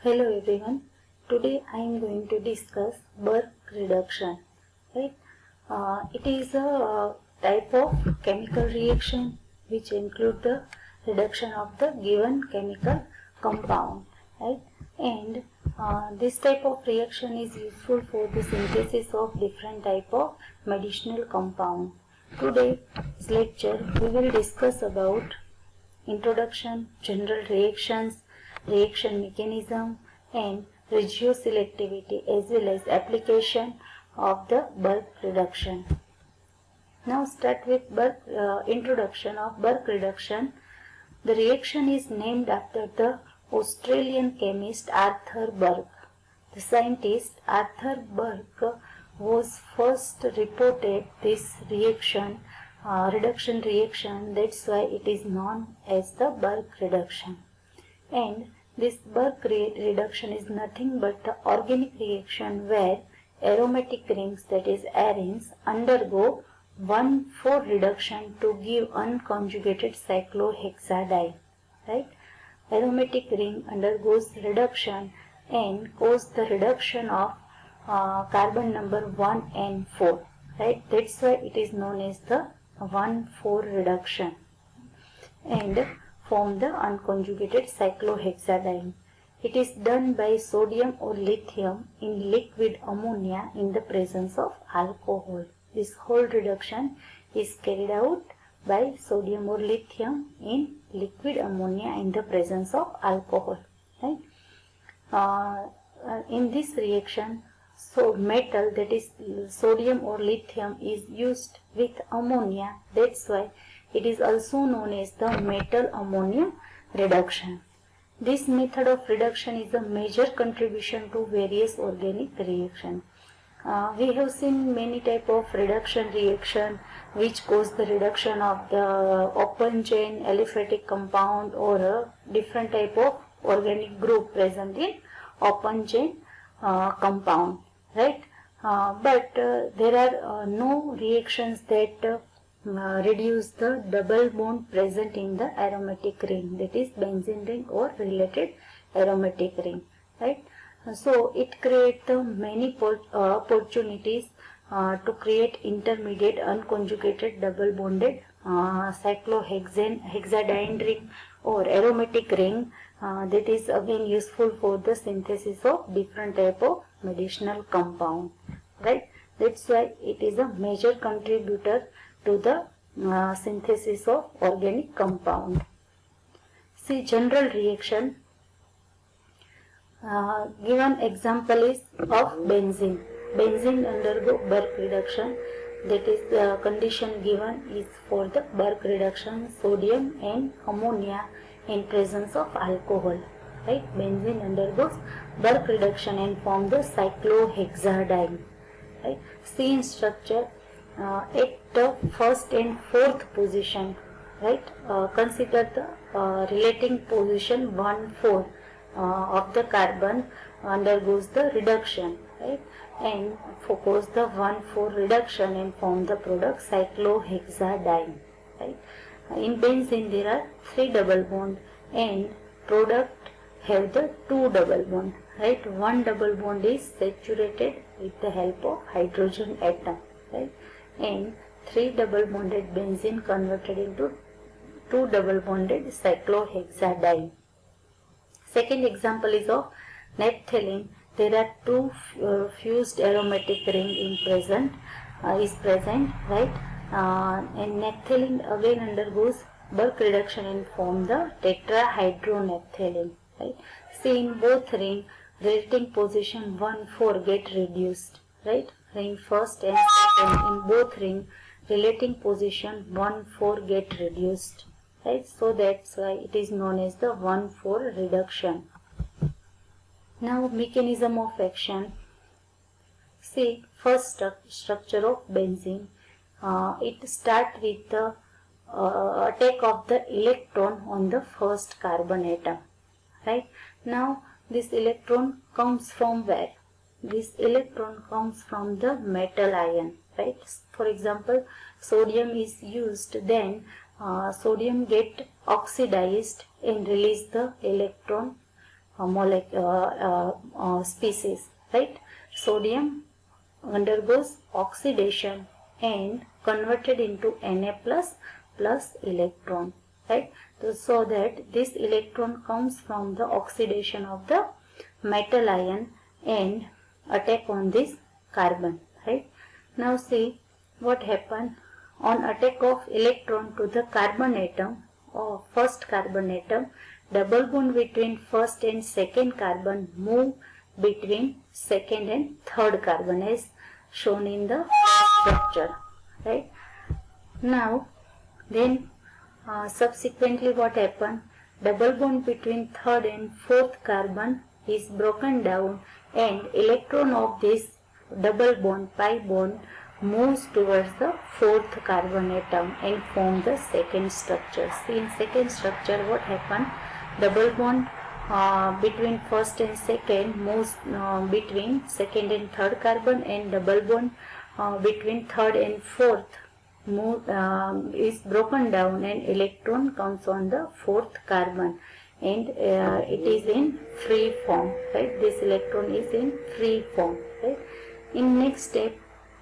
Hello everyone. Today I am going to discuss Burke reduction. Right? It is a type of chemical reaction which include the reduction of the given chemical compound. Right? And this type of reaction is useful for the synthesis of different type of medicinal compound. Today's lecture we will discuss about introduction, general reactions, reaction mechanism and regioselectivity as well as application of the Burke reduction. Now start with introduction of Burke reduction. The reaction is named after the Australian chemist Arthur Burke. The scientist Arthur Burke was first reported this reduction reaction, that's why it is known as the Burke reduction. And this Burke reduction is nothing but the organic reaction where aromatic rings, that is arenes, undergo 1,4 reduction to give unconjugated cyclohexadiene. Right? Aromatic ring undergoes reduction and cause the reduction of carbon number 1 and 4. Right? That's why it is known as the 1,4 reduction and form the unconjugated cyclohexadiene. It is done by sodium or lithium in liquid ammonia in the presence of alcohol. This whole reduction is carried out by sodium or lithium in liquid ammonia in the presence of alcohol. Right? In this reaction, so metal, that is sodium or lithium, is used with ammonia. That's why it is also known as the metal ammonia reduction. This method of reduction is a major contribution to various organic reactions. We have seen many type of reduction reaction which cause the reduction of the open chain aliphatic compound or a different type of organic group present in open chain compound. Right? But there are no reactions that reduce the double bond present in the aromatic ring, that is benzene ring or related aromatic ring. Right? So it creates many opportunities to create intermediate unconjugated double bonded cyclohexadiene ring or aromatic ring that is again useful for the synthesis of different type of medicinal compound. Right? That's why it is a major contributor to the synthesis of organic compound. See, general reaction. Given example is of benzene. Benzene undergo Burke reduction. That is the condition given is for the Burke reduction, sodium and ammonia in presence of alcohol. Right? Benzene undergoes Burke reduction and form the cyclohexadiene. Right? See in structure at the first and fourth position. Right? Consider the relating position 1,4 of the carbon undergoes the reduction. Right? And cause the 1,4 reduction and form the product cyclohexadiene. Right? In benzene there are 3 double bond and product have the 2 double bond. Right? 1 double bond is saturated with the help of hydrogen atom. Right? And 3 double bonded benzene converted into 2 double bonded cyclohexadiene. Second example is of naphthalene. There are 2 fused aromatic ring is present, right? And naphthalene again undergoes Burke reduction and form the tetrahydronaphthalene. Right? See in both ring, relating position 1,4 get reduced. Right? Ring first and second in both ring, relating position 1,4 get reduced. Right? So that's why it is known as the 1,4 reduction. Now mechanism of action. See, first structure of benzene. It starts with the attack of the electron on the first carbon atom. Right? Now this electron comes from where? This electron comes from the metal ion. Right? For example, sodium is used, then sodium get oxidized and release the electron species, right? Sodium undergoes oxidation and converted into Na plus electron, right? So that this electron comes from the oxidation of the metal ion and attack on this carbon, right? Now see what happened on attack of electron to the carbon atom or first carbon atom. Double bond between first and second carbon move between second and third carbon as shown in the structure, right? Now then subsequently what happened? Double bond between third and fourth carbon is broken down and electron of this double bond, pi bond, moves towards the fourth carbon atom and form the second structure. See, in second structure what happened? Double bond between first and second moves between second and third carbon, and double bond between third and fourth is broken down and electron comes on the fourth carbon, and it is in free form, right? This electron is in free form, right? In next step,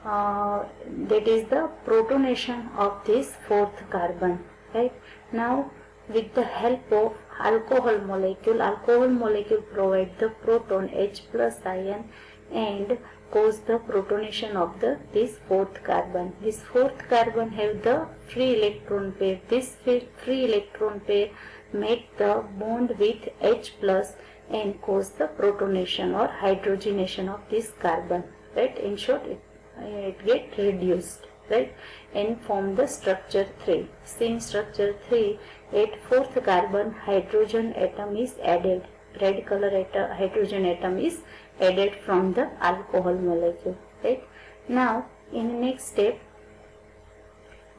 that is the protonation of this fourth carbon, right? Now with the help of alcohol molecule provide the proton H plus ion and cause the protonation of this fourth carbon. This fourth carbon have the free electron pair. This free electron pair make the bond with H plus and cause the protonation or hydrogenation of this carbon, right? In short, it get reduced, right, and form the structure 3. In structure 3, at fourth carbon hydrogen atom is added. Red color hydrogen atom is added from the alcohol molecule, right? Now in the next step,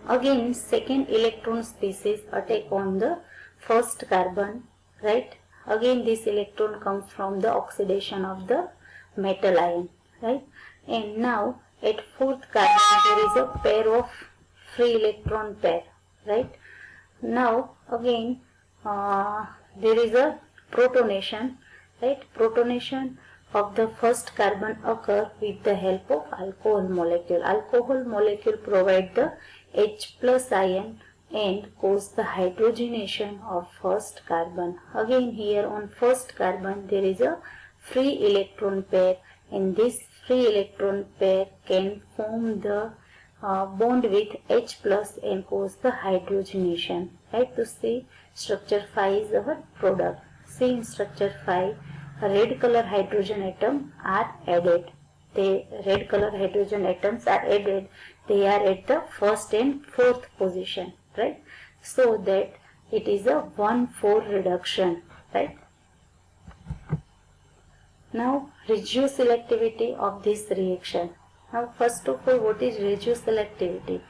again second electron species attack on the first carbon, right? Again this electron comes from the oxidation of the metal ion, right? And now at fourth carbon there is a pair of free electron pair, right? Now again there is a protonation, right? Protonation of the first carbon occur with the help of alcohol molecule. Alcohol molecule provide the H plus ion and cause the hydrogenation of first carbon. Again here on first carbon there is a free electron pair, and this free electron pair can form the bond with H plus and cause the hydrogenation, right? To see structure 5 is our product. See in structure 5, red color hydrogen atoms are added. Red color hydrogen atoms are added. They are at the first and fourth position, right? So that it is a 1,4 reduction, right? Now regioselectivity of this reaction. Now first of all, what is regioselectivity?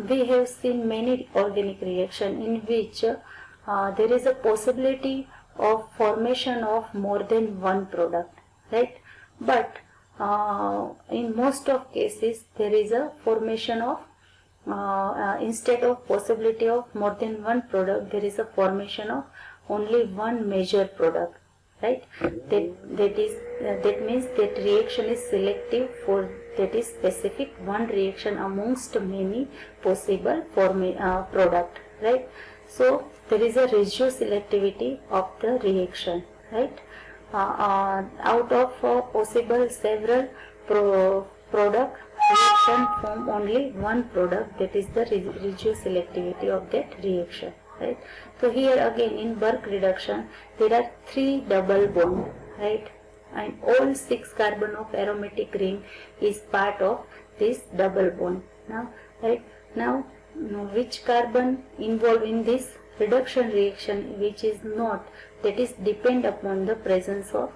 We have seen many organic reactions in which there is a possibility of formation of more than one product, right? But in most of cases there is a formation of instead of possibility of more than one product, there is a formation of only one major product, right? That means that reaction is selective for that is specific one reaction amongst many possible product, right? So there is a regioselectivity of the reaction, right? Out of possible several product, reaction form only one product, that is the regioselectivity of that reaction, right? So here again in Burke reduction there are 3 double bond, right? And all 6 carbon of aromatic ring is part of this double bond. Now, right? Now which carbon involved in this reduction reaction which is not, that is depend upon the presence of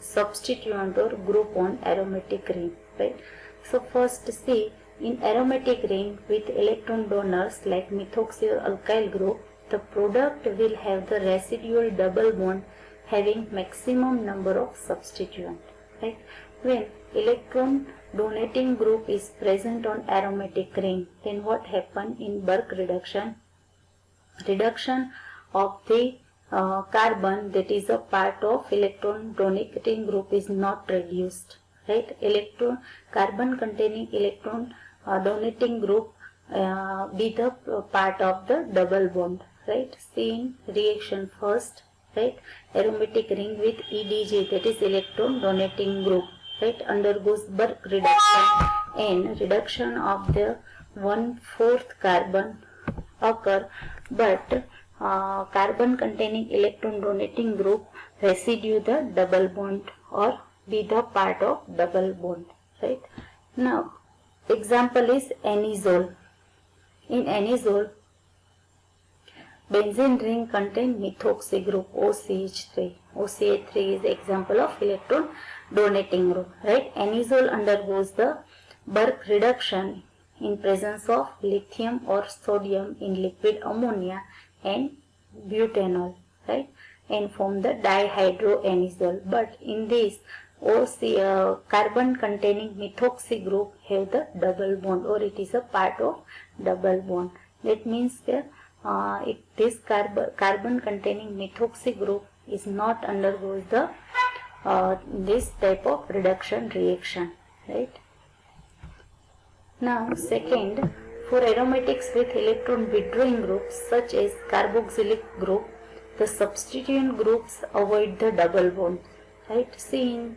substituent or group on aromatic ring, right? So first see, in aromatic ring with electron donors like methoxy or alkyl group, the product will have the residual double bond having maximum number of substituent, right? When electron donating group is present on aromatic ring, then what happen in Burke reduction? Reduction of the carbon, that is a part of electron donating group, is not reduced, right? Carbon containing electron donating group be the part of the double bond, right? See in reaction first, right? Aromatic ring with EDG, that is electron donating group, right, undergoes Burke reduction, and reduction of the 1/4 carbon occur, but carbon containing electron donating group residue the double bond or be the part of double bond, right? Now example is anisole. In anisole, benzene ring contain methoxy group OCH3. OCH3 is example of electron donating group, right? Anisole undergoes the Burke reduction in presence of lithium or sodium in liquid ammonia and butanol, right, and form the dihydroanisole. But in this carbon containing methoxy group have the double bond, or it is a part of double bond. That means this carbon containing methoxy group is not undergoes the this type of reduction reaction, right? Now second, for aromatics with electron withdrawing groups such as carboxylic group, the substituent groups avoid the double bond, right? See in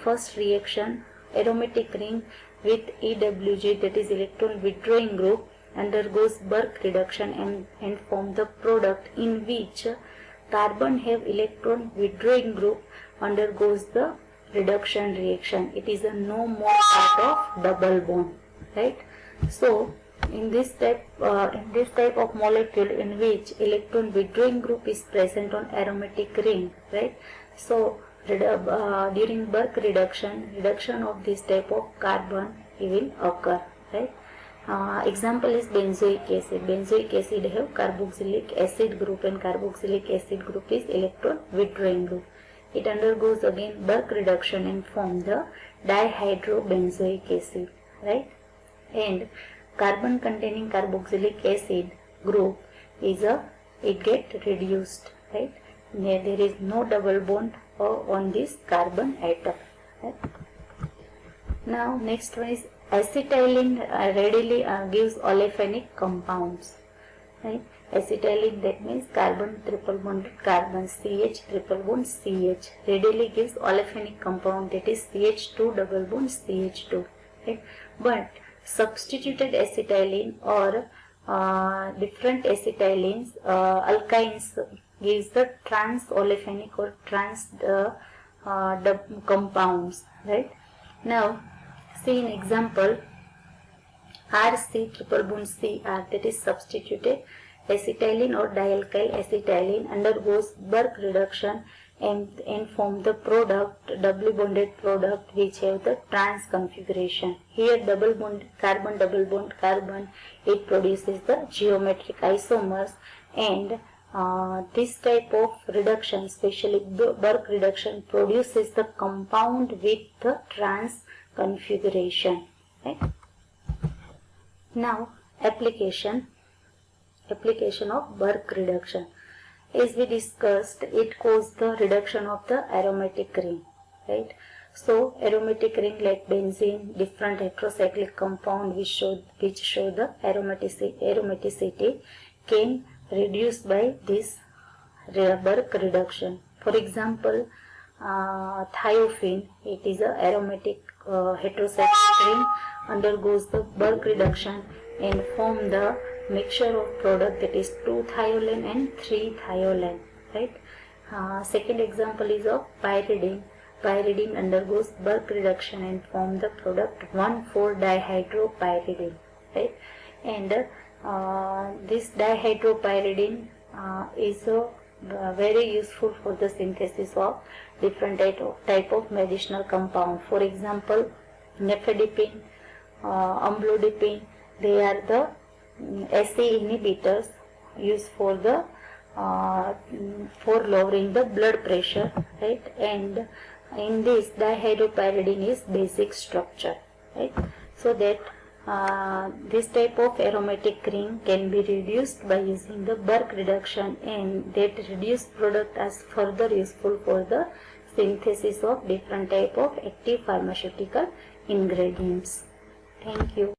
first reaction, aromatic ring with EWG, that is electron withdrawing group, undergoes Burke reduction and form the product in which carbon have electron withdrawing group undergoes the reduction reaction. It is a no more part of double bond, right? So in this type of molecule in which electron withdrawing group is present on aromatic ring, right? So during Burke reduction of this type of carbon will occur, right? Example is benzoic acid. Benzoic acid have carboxylic acid group, and carboxylic acid group is electron withdrawing group. It undergoes again Burke reduction and form the dihydrobenzoic acid, right? And carbon containing carboxylic acid group it get reduced, right? There is no double bond on this carbon atom, right? Now next one is acetylene readily gives olefinic compounds, right? Acetylene, that means carbon triple bonded carbon, CH triple bond CH, readily gives olefinic compound, that is CH2 double bond CH2, right? But substituted acetylene or different acetylenes, alkynes gives the trans olefinic or trans compounds, right? Now see in example, RC triple bond CR, that is substituted acetylene or dialkyl acetylene undergoes Burke reduction and form the product, double bonded product, which have the trans configuration. Here double bond carbon, it produces the geometric isomers, and this type of reduction, especially Burke reduction, produces the compound with the trans configuration, right? Now application of Burke reduction. As we discussed, it causes the reduction of the aromatic ring, right? So aromatic ring like benzene, different heterocyclic compound which show the aromaticity can reduce by this Burke reduction. For example, thiophene, it is a aromatic heterocyclic ring, undergoes the Burke reduction and form the mixture of product, that is 2-thiolane and 3-thiolane, right? Second example is of pyridine. Pyridine undergoes Burke reduction and form the product 1,4-dihydropyridine, right? And this dihydropyridine is very useful for the synthesis of different type of medicinal compound. For example, nifedipine, amlodipine, they are the SE inhibitors used for the for lowering the blood pressure, right? And in this dihydropyridine is basic structure, right? So that This type of aromatic ring can be reduced by using the Burke reduction, and that reduced product is further useful for the synthesis of different type of active pharmaceutical ingredients. Thank you.